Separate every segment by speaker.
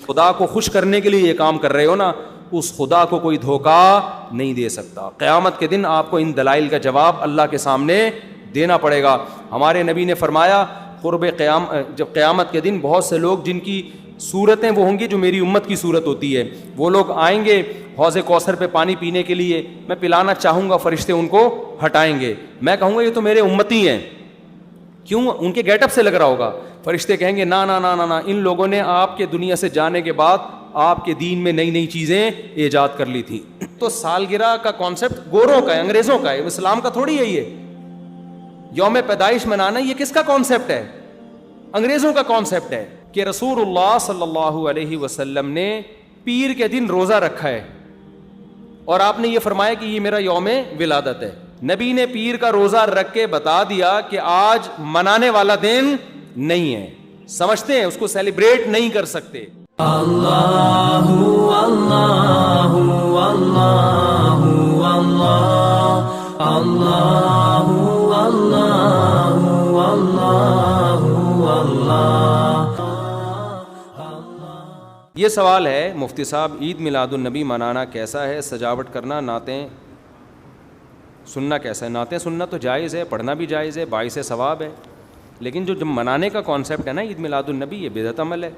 Speaker 1: خدا کو خوش کرنے کے لیے یہ کام کر رہے ہو نا, اس خدا کو کوئی دھوکہ نہیں دے سکتا. قیامت کے دن آپ کو ان دلائل کا جواب اللہ کے سامنے دینا پڑے گا. ہمارے نبی نے فرمایا جب قیامت کے دن بہت سے لوگ جن کی صورتیں وہ ہوں گی جو میری امت کی صورت ہوتی ہے, وہ لوگ آئیں گے حوض کوثر پہ پانی پینے کے لیے, میں پلانا چاہوں گا, فرشتے ان کو ہٹائیں گے, میں کہوں گا یہ تو میرے امتی ہیں. کیوں؟ ان کے گیٹ اپ سے لگ رہا ہوگا. فرشتے کہیں گے نا نا نا نا نا, ان لوگوں نے آپ کے دنیا سے جانے کے بعد آپ کے دین میں نئی نئی چیزیں ایجاد کر لی تھی. تو سالگرہ کا کانسیپٹ گوروں کا ہے, انگریزوں کا ہے, اسلام کا تھوڑی ہے. یہ یوم پیدائش منانا یہ کس کا کانسیپٹ ہے؟ انگریزوں کا کانسیپٹ ہے. کہ رسول اللہ صلی اللہ علیہ وسلم نے پیر کے دن روزہ رکھا ہے اور آپ نے یہ فرمایا کہ یہ میرا یوم ولادت ہے. نبی نے پیر کا روزہ رکھ کے بتا دیا کہ آج منانے والا دن نہیں ہے, سمجھتے ہیں, اس کو سیلیبریٹ نہیں کر سکتے.
Speaker 2: اللہ اللہ اللہ اللہ اللہ اللہ.
Speaker 1: یہ سوال ہے مفتی صاحب, عید میلاد النبی منانا کیسا ہے؟ سجاوٹ کرنا, نعتیں سننا کیسا ہے؟ نعتیں سننا تو جائز ہے, پڑھنا بھی جائز ہے, باعث ثواب ہے. لیکن جو منانے کا کانسیپٹ ہے نا عید میلاد النبی, یہ بدعت عمل ہے.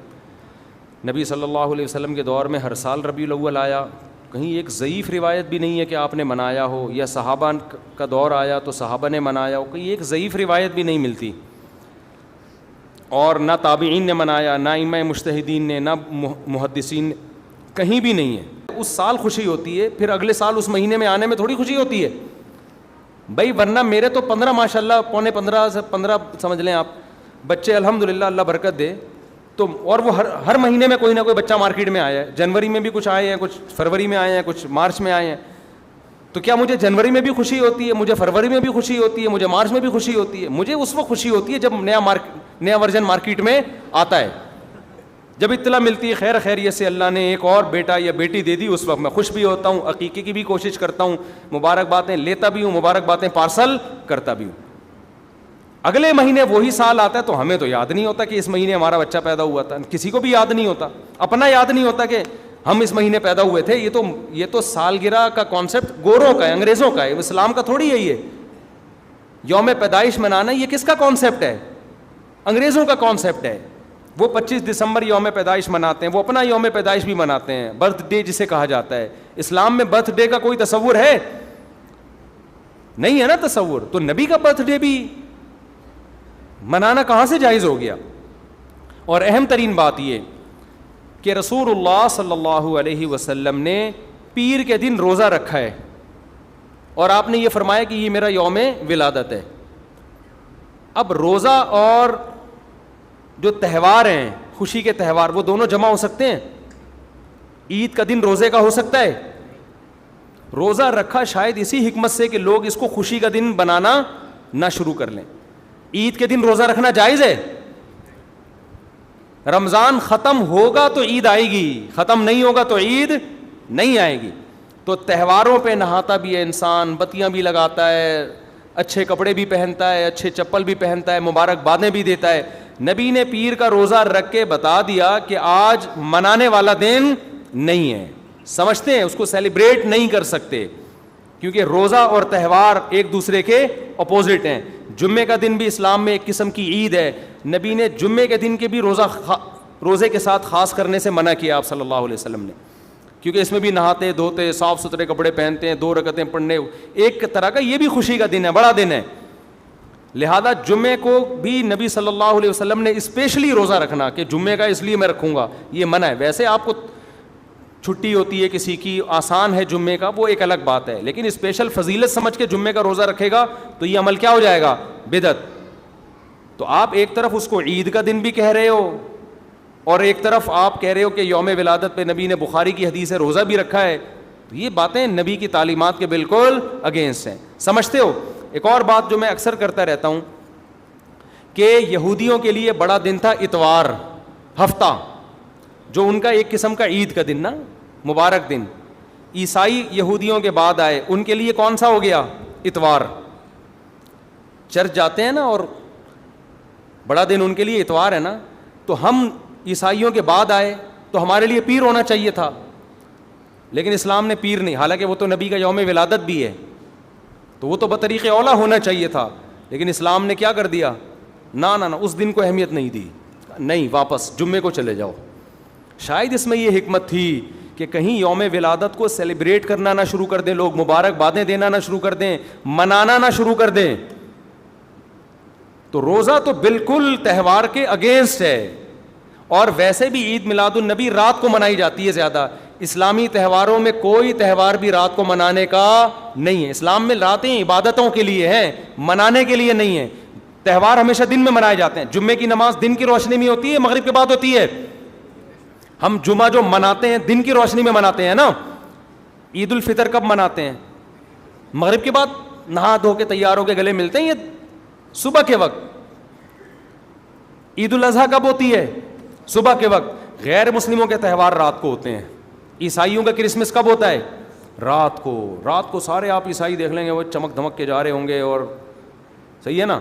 Speaker 1: نبی صلی اللہ علیہ وسلم کے دور میں ہر سال ربیع الاول آیا, کہیں ایک ضعیف روایت بھی نہیں ہے کہ آپ نے منایا ہو, یا صحابہ کا دور آیا تو صحابہ نے منایا ہو, کہیں ایک ضعیف روایت بھی نہیں ملتی. اور نہ تابعین نے منایا, نہ ائمہ مجتہدین نے, نہ محدثین نے, کہیں بھی نہیں ہے. اس سال خوشی ہوتی ہے, پھر اگلے سال اس مہینے میں آنے میں تھوڑی خوشی ہوتی ہے بھائی. ورنہ میرے تو 15 ماشاء اللہ, پونے 15 سے 15 سمجھ لیں آپ, بچے الحمدللہ اللہ برکت دے. تو اور وہ ہر مہینے میں کوئی نہ کوئی بچہ مارکیٹ میں آیا ہے. جنوری میں بھی کچھ آئے ہیں, کچھ فروری میں آئے ہیں, کچھ مارچ میں آئے ہیں. تو کیا مجھے جنوری میں بھی خوشی ہوتی ہے, مجھے فروری میں بھی خوشی ہوتی ہے, مجھے مارچ میں بھی خوشی ہوتی ہے؟ مجھے اس وقت خوشی ہوتی ہے جب نیا ورژن مارکیٹ میں آتا ہے, جب اطلاع ملتی ہے خیر خیریت سے اللہ نے ایک اور بیٹا یا بیٹی دے دی, اس وقت میں خوش بھی ہوتا ہوں, عقیقے کی بھی کوشش کرتا ہوں, مبارک باتیں لیتا بھی ہوں, مبارک باتیں پارسل کرتا بھی ہوں. اگلے مہینے وہی سال آتا ہے تو ہمیں تو یاد نہیں ہوتا کہ اس مہینے ہمارا بچہ پیدا ہوا تھا, کسی کو بھی یاد نہیں ہوتا, اپنا یاد نہیں ہوتا کہ ہم اس مہینے پیدا ہوئے تھے. یہ تو سالگرہ کا کانسیپٹ گوروں کا ہے, انگریزوں کا ہے, اسلام کا تھوڑی ہے. یہ یوم پیدائش منانا یہ کس کا کانسیپٹ ہے؟ انگریزوں کا کانسیپٹ ہے. وہ 25 دسمبر یوم پیدائش مناتے ہیں, وہ اپنا یوم پیدائش بھی مناتے ہیں, برتھ ڈے جسے کہا جاتا ہے. اسلام میں برتھ ڈے کا کوئی تصور ہے نہیں ہے نا تصور. تو نبی کا برتھ ڈے بھی منانا کہاں سے جائز ہو گیا؟ اور اہم ترین بات یہ کہ رسول اللہ صلی اللہ علیہ وسلم نے پیر کے دن روزہ رکھا ہے اور آپ نے یہ فرمایا کہ یہ میرا یوم ولادت ہے. اب روزہ اور جو تہوار ہیں, خوشی کے تہوار, وہ دونوں جمع ہو سکتے ہیں؟ عید کا دن روزے کا ہو سکتا ہے؟ روزہ رکھا شاید اسی حکمت سے کہ لوگ اس کو خوشی کا دن بنانا نہ شروع کر لیں. عید کے دن روزہ رکھنا جائز ہے. رمضان ختم ہوگا تو عید آئے گی, ختم نہیں ہوگا تو عید نہیں آئے گی. تو تہواروں پہ نہاتا بھی ہے انسان, بتیاں بھی لگاتا ہے, اچھے کپڑے بھی پہنتا ہے, اچھے چپل بھی پہنتا ہے, مبارک بادیں بھی دیتا ہے. نبی نے پیر کا روزہ رکھ کے بتا دیا کہ آج منانے والا دن نہیں ہے, سمجھتے ہیں, اس کو سیلیبریٹ نہیں کر سکتے, کیونکہ روزہ اور تہوار ایک دوسرے کے اپوزٹ ہیں. جمعے کا دن بھی اسلام میں ایک قسم کی عید ہے. نبی نے جمعے کے دن کے بھی روزے کے ساتھ خاص کرنے سے منع کیا آپ صلی اللہ علیہ وسلم نے, کیونکہ اس میں بھی نہاتے دھوتے, صاف ستھرے کپڑے پہنتے ہیں, 2 رکعتیں پڑھنے, ایک طرح کا یہ بھی خوشی کا دن ہے, بڑا دن ہے. لہذا جمعے کو بھی نبی صلی اللہ علیہ وسلم نے اسپیشلی روزہ رکھنا کہ جمعے کا اس لیے میں رکھوں گا, یہ منع ہے. ویسے آپ کو چھٹی ہوتی ہے کسی کی, آسان ہے جمعے کا, وہ ایک الگ بات ہے, لیکن اسپیشل فضیلت سمجھ کے جمعے کا روزہ رکھے گا تو یہ عمل کیا ہو جائے گا؟ بدعت. تو آپ ایک طرف اس کو عید کا دن بھی کہہ رہے ہو اور ایک طرف آپ کہہ رہے ہو کہ یوم ولادت پہ نبی نے بخاری کی حدیث ہے روزہ بھی رکھا ہے. تو یہ باتیں نبی کی تعلیمات کے بالکل اگینسٹ ہیں, سمجھتے ہو. ایک اور بات جو میں اکثر کرتا رہتا ہوں کہ یہودیوں کے لیے بڑا دن تھا اتوار, ہفتہ, جو ان کا ایک قسم کا عید کا دن نا, مبارک دن. عیسائی یہودیوں کے بعد آئے, ان کے لیے کون سا ہو گیا؟ اتوار. چرچ جاتے ہیں نا اور بڑا دن ان کے لیے اتوار ہے نا. تو ہم عیسائیوں کے بعد آئے تو ہمارے لیے پیر ہونا چاہیے تھا، لیکن اسلام نے پیر نہیں، حالانکہ وہ تو نبی کا یوم ولادت بھی ہے، تو وہ تو بطریق اولا ہونا چاہیے تھا، لیکن اسلام نے کیا کر دیا، نہ اس دن کو اہمیت نہیں دی، نہیں واپس جمعے کو چلے جاؤ۔ شاید اس میں یہ حکمت تھی کہ کہیں یوم ولادت کو سیلیبریٹ کرنا نہ شروع کر دیں لوگ، مبارکبادیں دینا نہ شروع کر دیں، منانا نہ شروع کر دیں۔ تو روزہ تو بالکل تہوار کے اگینسٹ ہے، اور ویسے بھی عید میلاد النبی رات کو منائی جاتی ہے زیادہ، اسلامی تہواروں میں کوئی تہوار بھی رات کو منانے کا نہیں ہے۔ اسلام میں راتیں عبادتوں کے لیے ہیں، منانے کے لیے نہیں ہے۔ تہوار ہمیشہ دن میں منائے جاتے ہیں، جمعے کی نماز دن کی روشنی میں ہوتی ہے، مغرب کے بعد ہوتی ہے۔ ہم جمعہ جو مناتے ہیں دن کی روشنی میں مناتے ہیں نا۔ عید الفطر کب مناتے ہیں؟ مغرب کے بعد نہا دھو کے تیار ہو کے گلے ملتے ہیں، یہ صبح کے وقت۔ عید الاضحیٰ کب ہوتی ہے؟ صبح کے وقت۔ غیر مسلموں کے تہوار رات کو ہوتے ہیں۔ عیسائیوں کا کرسمس کب ہوتا ہے؟ رات کو۔ رات کو سارے آپ عیسائی دیکھ لیں گے وہ چمک دھمک کے جا رہے ہوں گے، اور صحیح ہے نا۔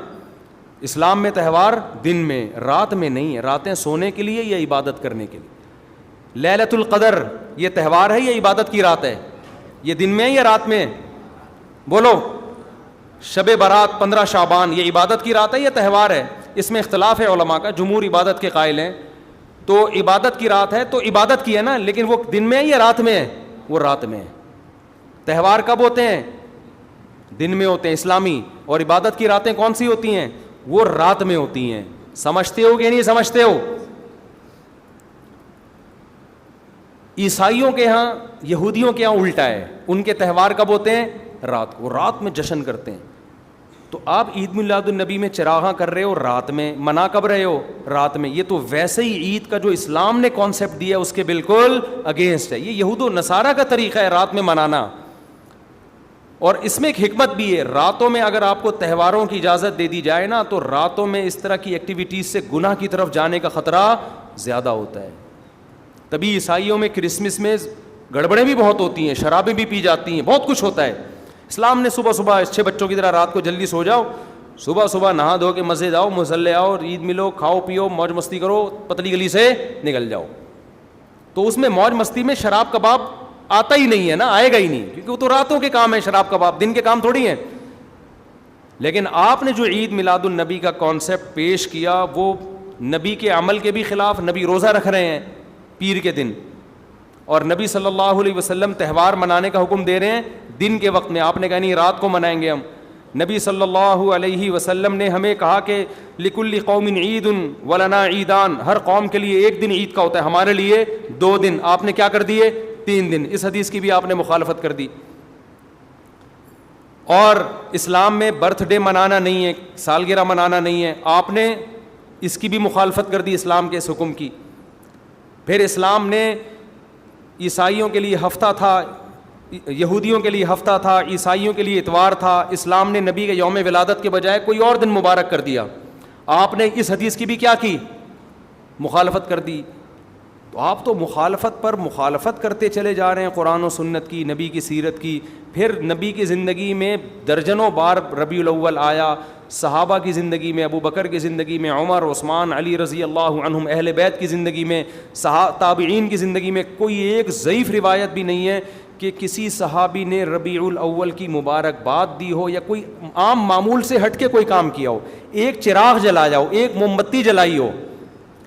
Speaker 1: اسلام میں تہوار دن میں، رات میں نہیں ہے۔ راتیں سونے کے لیے یا عبادت کرنے کے لیے۔ لیلۃ القدر یہ تہوار ہے یا عبادت کی رات ہے؟ یہ دن میں ہے یا رات میں؟ بولو۔ شب برات 15 شعبان یہ عبادت کی رات ہے یا تہوار ہے؟ اس میں اختلاف ہے علماء کا، جمہور عبادت کے قائل ہیں۔ تو عبادت کی رات ہے تو عبادت کی ہے نا، لیکن وہ دن میں ہے یا رات میں ہے؟ وہ رات میں ہے۔ تہوار کب ہوتے ہیں؟ دن میں ہوتے ہیں اسلامی، اور عبادت کی راتیں کون سی ہوتی ہیں؟ وہ رات میں ہوتی ہیں۔ سمجھتے ہو کہ نہیں سمجھتے ہو؟ عیسائیوں کے ہاں، یہودیوں کے ہاں الٹا ہے، ان کے تہوار کب ہوتے ہیں؟ رات کو، رات میں جشن کرتے ہیں۔ تو آپ عید میلاد النبی میں چراغاں کر رہے ہو رات میں، منا کب رہے ہو؟ رات میں۔ یہ تو ویسے ہی عید کا جو اسلام نے کانسیپٹ دیا اس کے بالکل اگینسٹ ہے۔ یہ یہود و نصارہ کا طریقہ ہے رات میں منانا، اور اس میں ایک حکمت بھی ہے۔ راتوں میں اگر آپ کو تہواروں کی اجازت دے دی جائے نا، تو راتوں میں اس طرح کی ایکٹیویٹیز سے گناہ کی طرف جانے کا خطرہ زیادہ ہوتا ہے۔ تبھی عیسائیوں میں کرسمس میں گڑبڑیں بھی بہت ہوتی ہیں، شرابیں بھی پی جاتی ہیں، بہت کچھ ہوتا ہے۔ اسلام نے صبح صبح اچھے بچوں کی طرح رات کو جلدی سو جاؤ، صبح صبح نہا دھو کے مسجد آؤ، مصلی آؤ، عید ملو، کھاؤ پیو، موج مستی کرو، پتلی گلی سے نکل جاؤ۔ تو اس میں موج مستی میں شراب کباب آتا ہی نہیں ہے نا، آئے گا ہی نہیں، کیونکہ وہ تو راتوں کے کام ہے شراب کباب، دن کے کام تھوڑی ہیں۔ لیکن آپ نے جو عید میلاد النبی کا کانسیپٹ پیش کیا وہ نبی کے عمل کے بھی خلاف۔ نبی روزہ رکھ رہے ہیں پیر کے دن، اور نبی صلی اللہ علیہ وسلم تہوار منانے کا حکم دے رہے ہیں دن کے وقت میں، آپ نے کہا نہیں رات کو منائیں گے ہم۔ نبی صلی اللہ علیہ وسلم نے ہمیں کہا کہ لکل قوم عید ولنا عیدان، ہر قوم کے لیے ایک دن عید کا ہوتا ہے، ہمارے لیے 2 دن، آپ نے کیا کر دیے؟ 3 دن۔ اس حدیث کی بھی آپ نے مخالفت کر دی۔ اور اسلام میں برتھ ڈے منانا نہیں ہے، سالگرہ منانا نہیں ہے، آپ نے اس کی بھی مخالفت کر دی اسلام کے اس حکم کی۔ پھر اسلام نے عیسائیوں کے لیے ہفتہ تھا، یہودیوں کے لیے ہفتہ تھا، عیسائیوں کے لیے اتوار تھا، اسلام نے نبی کے یوم ولادت کے بجائے کوئی اور دن مبارک کر دیا۔ آپ نے اس حدیث کی بھی کیا کی؟ مخالفت کر دی۔ تو آپ تو مخالفت پر مخالفت کرتے چلے جا رہے ہیں، قرآن و سنت کی، نبی کی سیرت کی۔ پھر نبی کی زندگی میں درجنوں بار ربیع الاول آیا، صحابہ کی زندگی میں، ابو بکر کی زندگی میں، عمر، عثمان، علی رضی اللہ عنہم، اہل بیت کی زندگی میں، تابعین کی زندگی میں کوئی ایک ضعیف روایت بھی نہیں ہے کہ کسی صحابی نے ربیع الاول کی مبارکباد دی ہو یا کوئی عام معمول سے ہٹ کے کوئی کام کیا ہو، ایک چراغ جلایا ہو، ایک موم بتی جلائی ہو،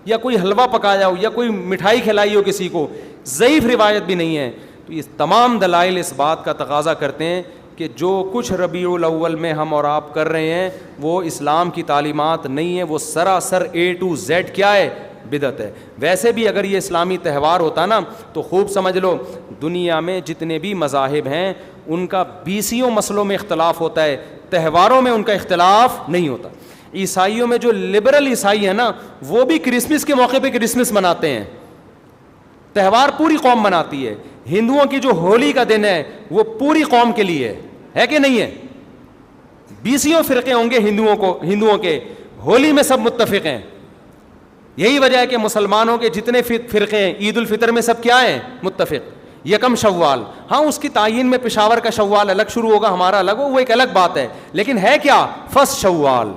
Speaker 1: یا کوئی حلوہ پکایا ہو، یا کوئی مٹھائی کھلائی ہو کسی کو، ضعیف روایت بھی نہیں ہے۔ تو یہ تمام دلائل اس بات کا تقاضا کرتے ہیں کہ جو کچھ ربیع الاول میں ہم اور آپ کر رہے ہیں وہ اسلام کی تعلیمات نہیں ہے، وہ سراسر A to Z کیا ہے؟ بدعت ہے۔ ویسے بھی اگر یہ اسلامی تہوار ہوتا نا تو خوب سمجھ لو دنیا میں جتنے بھی مذاہب ہیں ان کا 20 مسئلوں میں اختلاف ہوتا ہے، تہواروں میں ان کا اختلاف نہیں ہوتا۔ عیسائیوں میں جو لبرل عیسائی ہیں نا وہ بھی کرسمس کے موقع پہ کرسمس مناتے ہیں، تہوار پوری قوم مناتی ہے۔ ہندوؤں کی جو ہولی کا دن ہے وہ پوری قوم کے لیے ہے کہ نہیں ہے؟ 20 فرقے ہوں گے ہندوؤں کے، ہولی میں سب متفق ہیں۔ یہی وجہ ہے کہ مسلمانوں کے جتنے فرقے ہیں عید الفطر میں سب کیا ہیں؟ متفق۔ یکم شوال، ہاں اس کی تعین میں پشاور کا شوال الگ شروع ہوگا، ہمارا الگ ہو، وہ ایک الگ بات ہے، لیکن ہے کیا؟ فرسٹ شوال۔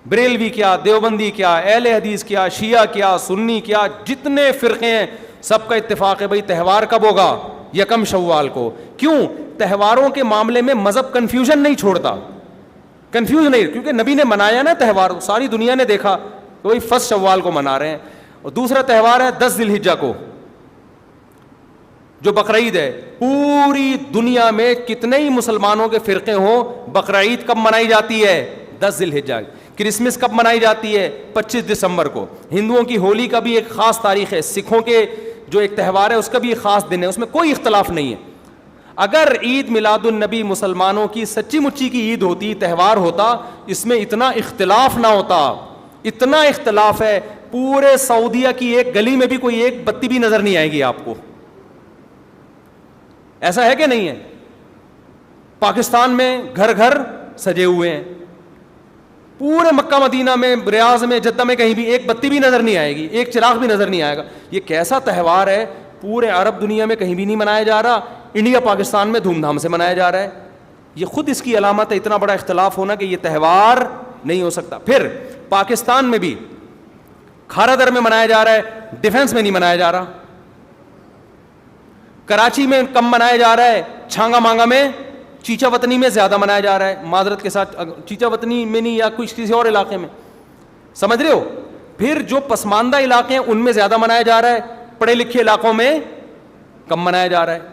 Speaker 1: بریلوی کیا، دیوبندی کیا، اہل حدیث کیا، شیعہ کیا، سنی کیا، جتنے فرقے ہیں سب کا اتفاق ہے بھائی تہوار کب ہوگا؟ یکم شوال کو. کیوں؟ تہواروں کے معاملے میں مذہب کنفیوژن نہیں چھوڑتا, کنفیوز نہیں, کیونکہ نبی نے منایا نا تہوار, ساری دنیا نے دیکھا کہ وہی فرسٹ شوال کو منا رہے ہیں. اور دوسرا تہوار ہے 10 ذی الحجہ کو جو بقرعید ہے. پوری دنیا میں کتنے ہی مسلمانوں کے فرقے ہوں, بقرعید کب منائی جاتی ہے؟ 10 ذی الحجہ. کرسمس کب منائی جاتی ہے؟ 25 دسمبر کو. ہندوؤں کی ہولی کا بھی ایک خاص تاریخ ہے, سکھوں کے جو ایک تہوار ہے اس کا بھی ایک خاص دن ہے, اس میں کوئی اختلاف نہیں ہے. اگر عید میلاد النبی مسلمانوں کی سچی مچی کی عید ہوتی, تہوار ہوتا, اس میں اتنا اختلاف نہ ہوتا. اتنا اختلاف ہے, پورے سعودیہ کی ایک گلی میں بھی کوئی ایک بتی بھی نظر نہیں آئے گی آپ کو. ایسا ہے کہ نہیں ہے؟ پاکستان میں گھر گھر سجے ہوئے ہیں, پورے مکہ مدینہ میں, ریاض میں, جدہ میں کہیں بھی ایک بتی بھی نظر نہیں آئے گی, ایک چراغ بھی نظر نہیں آئے گا. یہ کیسا تہوار ہے؟ پورے عرب دنیا میں کہیں بھی نہیں منایا جا رہا, انڈیا پاکستان میں دھوم دھام سے منایا جا رہا ہے. یہ خود اس کی علامت ہے, اتنا بڑا اختلاف ہونا کہ یہ تہوار نہیں ہو سکتا. پھر پاکستان میں بھی کھارا در میں منایا جا رہا ہے, ڈیفنس میں نہیں منایا جا رہا. کراچی میں کم منایا جا رہا ہے, چھانگا مانگا میں, چیچا وطنی میں زیادہ منایا جا رہا ہے. معذرت کے ساتھ, چیچا وطنی میں نہیں, یا کسی اور علاقے میں, سمجھ رہے ہو. پھر جو پسماندہ علاقے ہیں ان میں زیادہ منایا جا رہا ہے, پڑھے لکھے علاقوں میں کم منایا جا رہا ہے.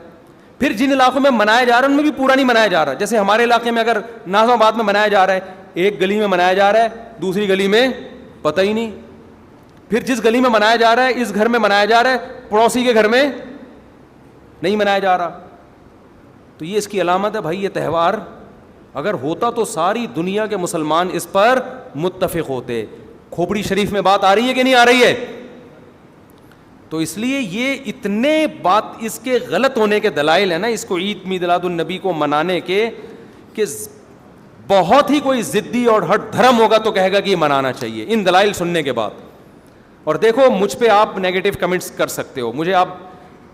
Speaker 1: پھر جن علاقوں میں منایا جا رہا ہے ان میں بھی پورا نہیں منایا جا رہا. جیسے ہمارے علاقے میں اگر ناظم آباد میں منایا جا رہا ہے, ایک گلی میں منایا جا رہا ہے, دوسری گلی میں پتہ ہی نہیں. پھر جس گلی میں منایا جا رہا ہے, اس گھر میں منایا جا رہا ہے, پڑوسی کے گھر میں نہیں منایا جا رہا. تو یہ اس کی علامت ہے بھائی, یہ تہوار اگر ہوتا تو ساری دنیا کے مسلمان اس پر متفق ہوتے. کھوپڑی شریف میں بات آ رہی ہے کہ نہیں آ رہی ہے؟ تو اس لیے یہ اتنے بات اس کے غلط ہونے کے دلائل ہیں نا, اس کو عید میلاد النبی کو منانے کے, کہ بہت ہی کوئی ضدی اور ہٹ دھرم ہوگا تو کہے گا کہ یہ منانا چاہیے ان دلائل سننے کے بعد. اور دیکھو مجھ پہ آپ نیگیٹو کمنٹس کر سکتے ہو, مجھے آپ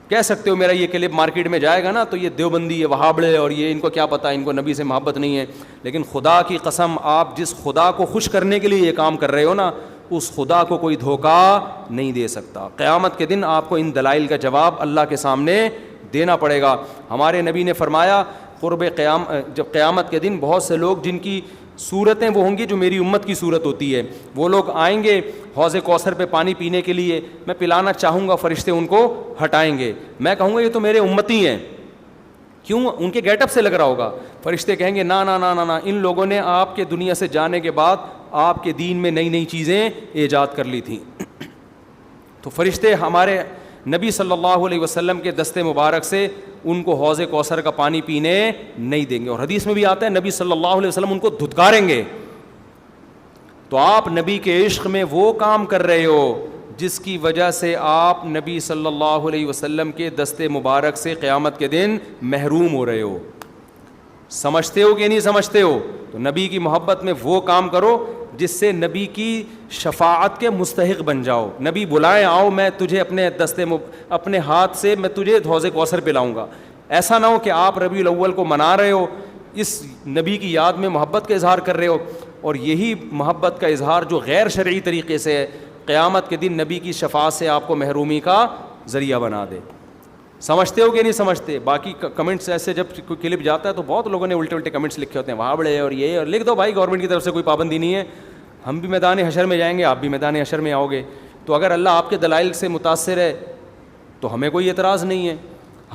Speaker 1: کہہ سکتے ہو میرا یہ کلپ مارکیٹ میں جائے گا نا تو یہ دیوبندی, یہ وہابڑے, اور یہ ان کو کیا پتہ, ان کو نبی سے محبت نہیں ہے. لیکن خدا کی قسم, آپ جس خدا کو خوش کرنے کے لیے یہ کام کر رہے ہو نا, اس خدا کو کوئی دھوکہ نہیں دے سکتا. قیامت کے دن آپ کو ان دلائل کا جواب اللہ کے سامنے دینا پڑے گا. ہمارے نبی نے فرمایا جب قیامت کے دن بہت سے لوگ جن کی صورتیں وہ ہوں گی جو میری امت کی صورت ہوتی ہے, وہ لوگ آئیں گے حوض کوثر پہ پانی پینے کے لیے, میں پلانا چاہوں گا, فرشتے ان کو ہٹائیں گے, میں کہوں گا یہ تو میرے امتی ہیں. کیوں؟ ان کے گیٹ اپ سے لگ رہا ہوگا. فرشتے کہیں گے نا نا نا نا, ان لوگوں نے آپ کے دنیا سے جانے کے بعد آپ کے دین میں نئی نئی چیزیں ایجاد کر لی تھیں. تو فرشتے ہمارے نبی صلی اللہ علیہ وسلم کے دستے مبارک سے ان کو حوض کوثر کا پانی پینے نہیں دیں گے. اور حدیث میں بھی آتا ہے نبی صلی اللہ علیہ وسلم ان کو دھتکاریں گے. تو آپ نبی کے عشق میں وہ کام کر رہے ہو جس کی وجہ سے آپ نبی صلی اللہ علیہ وسلم کے دستے مبارک سے قیامت کے دن محروم ہو رہے ہو. سمجھتے ہو کہ نہیں سمجھتے ہو؟ تو نبی کی محبت میں وہ کام کرو جس سے نبی کی شفاعت کے مستحق بن جاؤ. نبی بلائیں, آؤ میں تجھے اپنے ہاتھ سے میں تجھے حوض کوثر پلاؤں گا. ایسا نہ ہو کہ آپ ربیع الاول کو منا رہے ہو, اس نبی کی یاد میں محبت کا اظہار کر رہے ہو, اور یہی محبت کا اظہار جو غیر شرعی طریقے سے ہے, قیامت کے دن نبی کی شفاعت سے آپ کو محرومی کا ذریعہ بنا دے. سمجھتے ہو کہ نہیں سمجھتے؟ باقی کمنٹس ایسے جب کوئی کلپ جاتا ہے تو بہت لوگوں نے الٹے الٹے کمنٹس لکھے ہوتے ہیں, وہاں بڑے اور یہ, اور لکھ دو بھائی, گورنمنٹ کی طرف سے کوئی پابندی نہیں ہے. ہم بھی میدان حشر میں جائیں گے, آپ بھی میدان حشر میں آؤ گے. تو اگر اللہ آپ کے دلائل سے متاثر ہے تو ہمیں کوئی اعتراض نہیں ہے.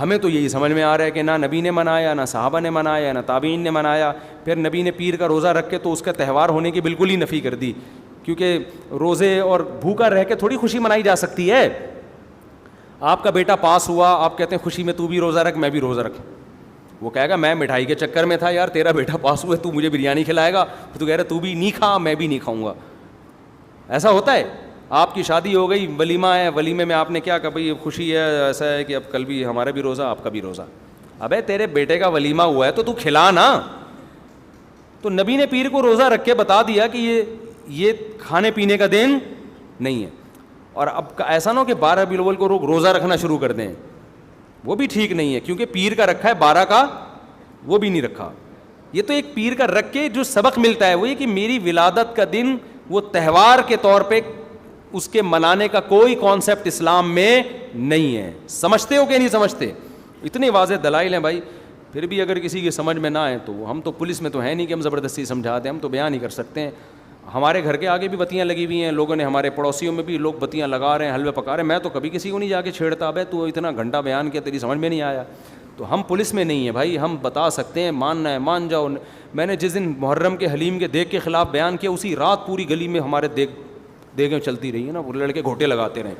Speaker 1: ہمیں تو یہی سمجھ میں آ رہا ہے کہ نہ نبی نے منایا, نہ صحابہ نے منایا, نہ تابعین نے منایا. پھر نبی نے پیر کا روزہ رکھ کے تو اس کا تہوار ہونے کی بالکل ہی نفی کر دی, کیونکہ روزے اور بھوکا رہ کے تھوڑی خوشی منائی جا سکتی ہے. آپ کا بیٹا پاس ہوا, آپ کہتے ہیں خوشی میں تو بھی روزہ رکھ, میں بھی روزہ رکھ. وہ کہے گا میں مٹھائی کے چکر میں تھا یار, تیرا بیٹا پاس ہوا ہے, تو مجھے بریانی کھلائے گا, تو کہہ رہا تو بھی نہیں کھا, میں بھی نہیں کھاؤں گا. ایسا ہوتا ہے. آپ کی شادی ہو گئی, ولیمہ ہے, ولیمے میں آپ نے کیا کہا بھائی خوشی ہے, ایسا ہے کہ اب کل بھی ہمارا بھی روزہ, آپ کا بھی روزہ. ابے تیرے بیٹے کا ولیمہ ہوا ہے تو کھلا نا. تو نبی نے پیر کو روزہ رکھ کے بتا دیا کہ یہ کھانے پینے کا دن نہیں ہے. اور اب ایسا نہ ہو کہ 12 ربیع الاول کو روزہ رکھنا شروع کر دیں, وہ بھی ٹھیک نہیں ہے, کیونکہ پیر کا رکھا ہے, 12 کا وہ بھی نہیں رکھا. یہ تو ایک پیر کا رکھ کے جو سبق ملتا ہے وہ یہ کہ میری ولادت کا دن وہ تہوار کے طور پہ اس کے منانے کا کوئی کانسیپٹ اسلام میں نہیں ہے. سمجھتے ہو کہ نہیں سمجھتے؟ اتنے واضح دلائل ہیں بھائی. پھر بھی اگر کسی کی سمجھ میں نہ آئے تو ہم تو پولیس میں تو ہے نہیں کہ ہم زبردستی سمجھا دیں, ہم تو بیان ہی کر سکتے ہیں. ہمارے گھر کے آگے بھی بتیاں لگی ہوئی ہیں, لوگوں نے, ہمارے پڑوسیوں میں بھی لوگ بتیاں لگا رہے ہیں, حلوے پکا رہے ہیں. میں تو کبھی کسی کو نہیں جا کے چھیڑتا, ابے تو اتنا گھنٹہ بیان کیا, تیری سمجھ میں نہیں آیا. تو ہم پولیس میں نہیں ہیں بھائی, ہم بتا سکتے ہیں, ماننا ہے مان جاؤ. میں نے جس دن محرم کے حلیم کے دیگ کے خلاف بیان کیا, اسی رات پوری گلی میں ہمارے دیگیں چلتی رہی ہیں نا, وہ لڑکے گھوٹے لگاتے رہے.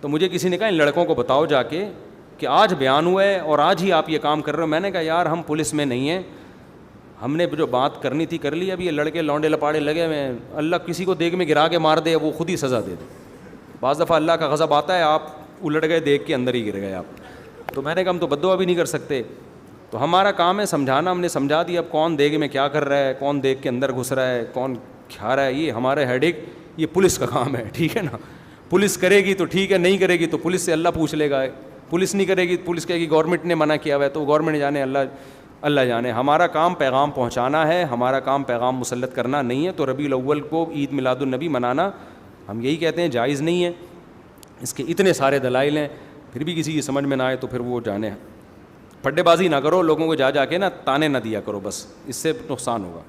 Speaker 1: تو مجھے کسی نے کہا ان لڑکوں کو بتاؤ جا کے کہ آج بیان ہوا ہے اور آج ہی آپ یہ کام کر رہے ہو. میں نے کہا یار ہم پولیس میں نہیں ہیں, ہم نے جو بات کرنی تھی کر لی. اب یہ لڑکے لونڈے لپاڑے لگے ہوئے ہیں, اللہ کسی کو دیگ میں گرا کے مار دے, وہ خود ہی سزا دے دے. بعض دفعہ اللہ کا غضب آتا ہے, آپ الٹ گئے دیگ کے اندر ہی گر گئے آپ. تو میں نے کہا ہم تو بددعا بھی نہیں کر سکتے, تو ہمارا کام ہے سمجھانا. ہم نے سمجھا دیا, اب کون دیگ میں کیا کر رہا ہے, کون دیگ کے اندر گھس رہا ہے, کون کھا رہا ہے, یہ ہمارے ہیڈک, یہ پولیس کا کام ہے. ٹھیک ہے نا, پولیس کرے گی تو ٹھیک ہے, نہیں کرے گی تو پولیس سے اللہ پوچھ لے گا. پولیس نہیں کرے گی, پولیس کہے گی گورنمنٹ نے منع کیا ہوا ہے, تو گورنمنٹ جانے, اللہ جانے. ہمارا کام پیغام پہنچانا ہے, ہمارا کام پیغام مسلط کرنا نہیں ہے. تو ربیع الاول کو عید میلاد النبی منانا ہم یہی کہتے ہیں جائز نہیں ہے. اس کے اتنے سارے دلائل ہیں, پھر بھی کسی کی سمجھ میں نہ آئے تو پھر وہ جانے. پھڈے بازی نہ کرو, لوگوں کو جا کے نا تانے نہ دیا کرو, بس اس سے نقصان ہوگا.